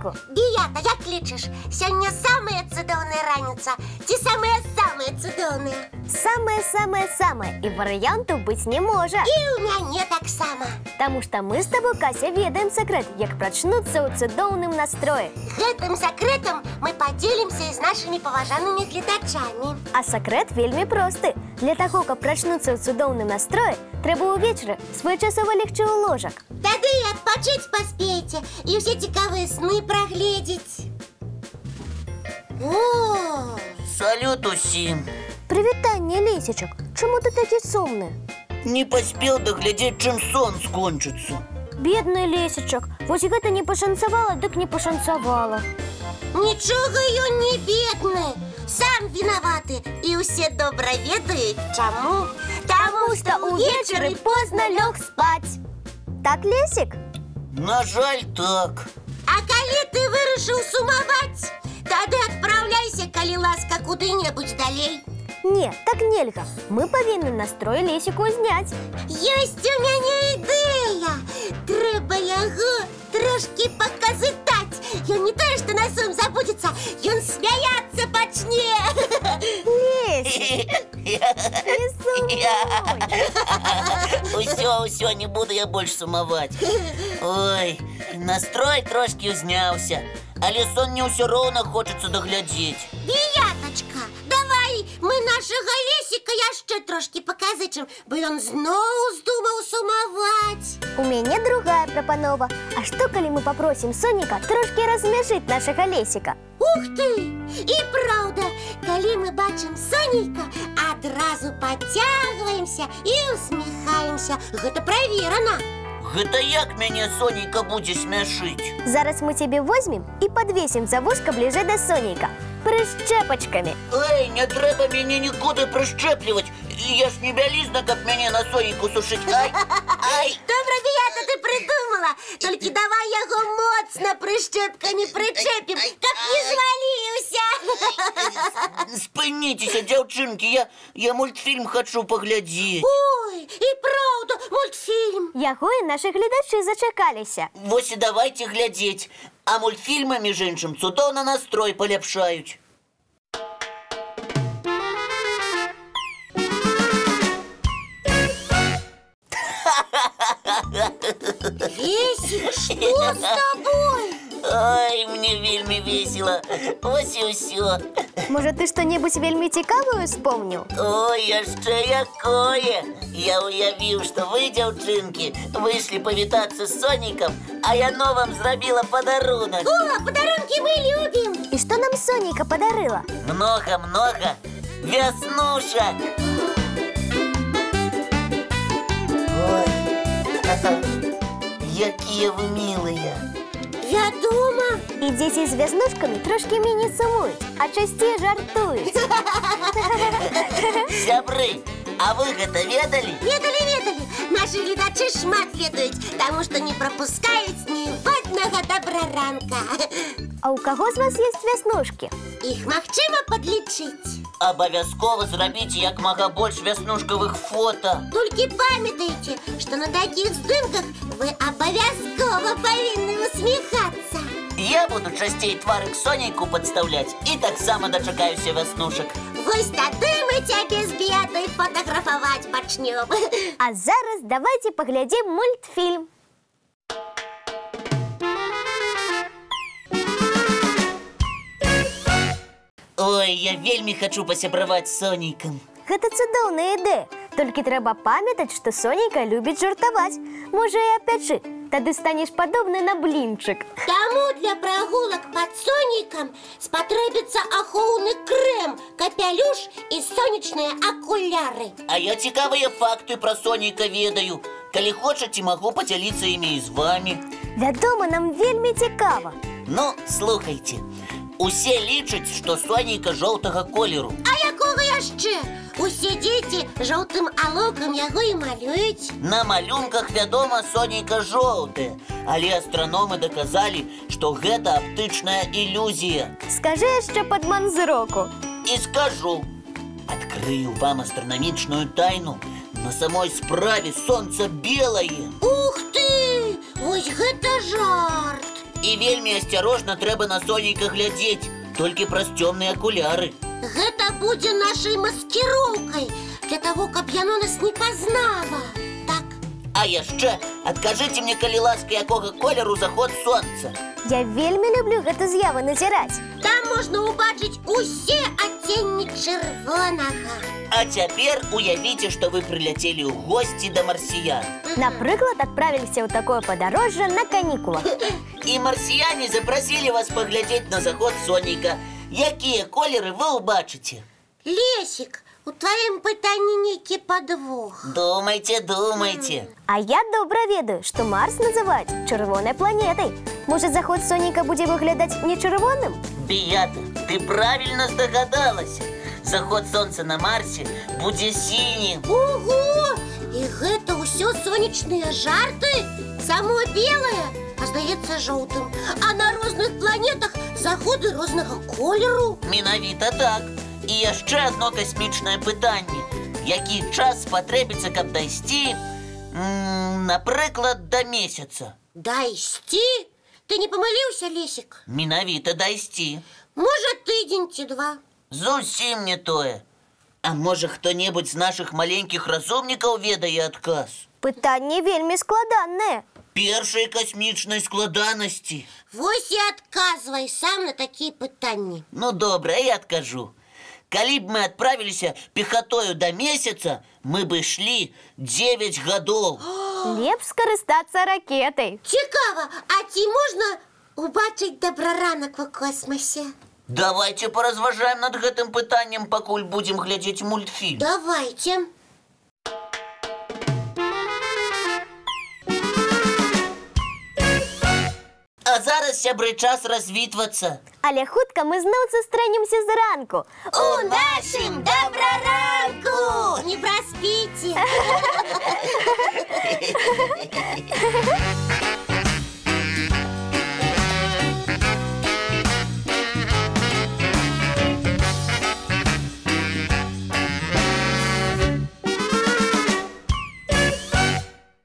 ранку. Бията, як лічиш? Сёння самая цудоўная раніца ці самая-самая цудоўная? Самая-самая-самая. І варыянтаў быць не можа. І ў мяне таксама. Таму што мы з табой, Кася, ведаем сакрэт, як прачнуцца ў цудоўным настроі. Гэтым сакрэтам мы падзелімся з нашымі паважанымі гледачамі. А сакрэт вельмі просты. Для таго, каб прачнуцца ў цудоўным настроі, трэба ўвечары своечасова легчы ў ложак. Тады і адпачыць паспееце, і ўсе цікавыя сны прагледзець. О! Салют усім. Прывітанне, Лесічак. Чаму ты такі сумны? Не паспеў даглядзець, чым сон скончыцца. Бедны Лесічак. Вось гэта не пашанцавала, дык не пашанцавала. Нічога ён не бедны. Сам вінаваты. І ўсе добра ведаюць, чаму? Таму што ўвечары позна лёг спаць. Так, Лесік? На жаль, так. А калі ты вырашыў сумаваць, тады адпраўляйся, калі ласка, куды-небудзь далей. Не, так нельга. Мы павінны настрой Лесіку зняць. Ёсць у мяне ідэя. Трэба яго трошкі паказытаць. Ён не тое, што на сон забудзецца, ён смяяцца пачне. Лесік, не сумуй. Усё, не буду я больш сумаваць. Ой, настрой трошкі ўзняўся, але сон не ўсё роўна хочацца даглядзець. Біятачка, давай мы нашага Лесіка яшчэ трошкі паказычым, бо ён зноў здумаў сумаваць. У мяне другая прапанова. А што, калі мы папросім Соніка трошкі размяжыць нашага Лесіка? Ух ты! І праўда, калі мы бачым Соніка, адразу пацягваемся і усміхаемся. Гэта праверана. Гэта як мяне Сонейка будзе смяшыць? Зараз мы цябе возьмем і падвесім за вушка бліжэй да Соніка. Прышчэпачкамі. Эй, не трэба мяне нікуды прышчэпліваць. Я ж не бялізна, каб мяне на Сонейку сушыць. Ай! Добра, Бията, ты придумала. Толькі давай яго моцна прышчэпкамі прычэпім, каб не зваліўся. Спыніцеся, дзяўчынкі, я мультфільм хачу паглядзець. Ой, і праўда, мультфільм. Яго і нашы гледачы зачакаліся. Вось і давайце глядзець. А мультфільмы, між іншым, цудоўна настрой паляпшаюць. Лесік, што з табой? Ай, мне вельмі весела. Вось і ўсё. Можа, ты што-небудзь вельмі цікавую успомніў? Ой, яшчэ якое. Я уявіў, што вы, дзяўчынкі, выйшлі павітацца з Сонікам, а яно вам зрабіла падарунак. О, падарункі мы любім. І што нам Соніка падарыла? Многа-многа вяснушак. Ой, якія вы мілыя. Вядома. І дзеці з вяснушкамі трошкі меней сумуюць, а часцей жартуюць. Сябры, а вы гэта ведалі? Ведалі. Нашы гледачы шмат ведаюць, таму што не прапускаюць ніводнага добраранка. А ў каго з вас ёсць вяснушкі? Іх магчыма падлічыць. Абавязкова зрабіце як мага больш вяснушкавых фота. Толькі памятайце, што на такіх здымках вы абавязкова павінны усміхацца. Я буду часцей тварык Сонейку падстаўляць і таксама дачакаюся вяснушак. Вось тады мы цябе з Біятай фотаграфаваць пачнём. А зараз давайце паглядзім мультфільм. Ой, я вельмі хачу пасябраваць з Сонейкам. Гэта цудоўная ідэя. Толькі трэба памятаць, што Сонейка любіць жартаваць. Можа, і апячы. Тады станеш падобны на блінчык. Таму для прагулак пад Сонейкам спатрэбіцца ахоўны крэм, капялюш і сонечныя акуляры. А я цікавыя факты пра Сонейка ведаю. Калі хочаце, магу падзяліцца імі і з вамі. Вядома, нам вельмі цікава. Ну, слухайце. Усе лічаць, што Сонейка жоўтага колеру. А якога яшчэ? Усе дзеці жоўтым алокам яго і малююць. На малюнках, вядома, Сонейка жоўтая. Але астраномы даказалі, што гэта аптычная ілюзія. Скажы яшчэ падман зроку. І скажу. Адкрыю вам астранамічную тайну. На самой справе сонца белае. Ух ты! Вось гэта жарт! І вельмі асцярожна трэба на сонейка глядзець, толькі праз цёмныя акуляры. Гэта будзе нашай маскіроўкай, для того, каб яно нас не пазнала. Так. А яшчэ адкажыце мне, калі ласка, якога колеру заход сонца. Я вельмі люблю гэту з'яву назіраць. Там можна ўбачыць усе адценні чырвонага. А цяпер уявіце, што вы прыляцелі ў госці да марсіян. Напрыклад, адправіліся ў такое падарожжа на канікулах. І марсіяне запрасілі вас паглядзець на заход сонейка. Якія колеры вы ўбачыце? Лесік, у тваім пытанні нейкі падвох. Думайце, думайце. А я добра ведаю, што Марс называюць чырвонай планетай. Можа, заход сонейка будзе выглядаць не чырвоным? Беята, ты правільна здагадалася. Заход сонца на Марсе будзе сінім. Ого! І гэта ўсё сонечныя жарты? Само белае, а здаецца жоўтым. А на розных планетах заходы рознага колеру. Менавіта так. І яшчэ адно касмічнае пытанне. Які час спатрэбіцца, каб дайсці, напрыклад, да месяца? Дайсці? Ты не памыліўся, Лесік? Менавіта дайсці. Можа, тыдзень ці два. Зусім не тое. А можа, хто-небудзь з нашых маленькіх разумнікаў ведае адказ? Пытанне вельмі складанае. Першай касмічнай складанасці. Вось і адказвай сам на такія пытанні. Ну, добра, я адкажу. Калі б мы адправіліся пехатою да месяца, мы бы ішлі 9 гадоў. Лепш скарыстацца ракетай. Цікава, а ці можна убачыць добраранак у космосе? Давайте паразважаем над гэтым пытаннем, пакуль будзем глядзець мультфільм. Давайте. А зараз, сябры, час развітвацца. Але хутка мы зноў сустрэнемся зранку. У нашым добраранку! Не праспіце!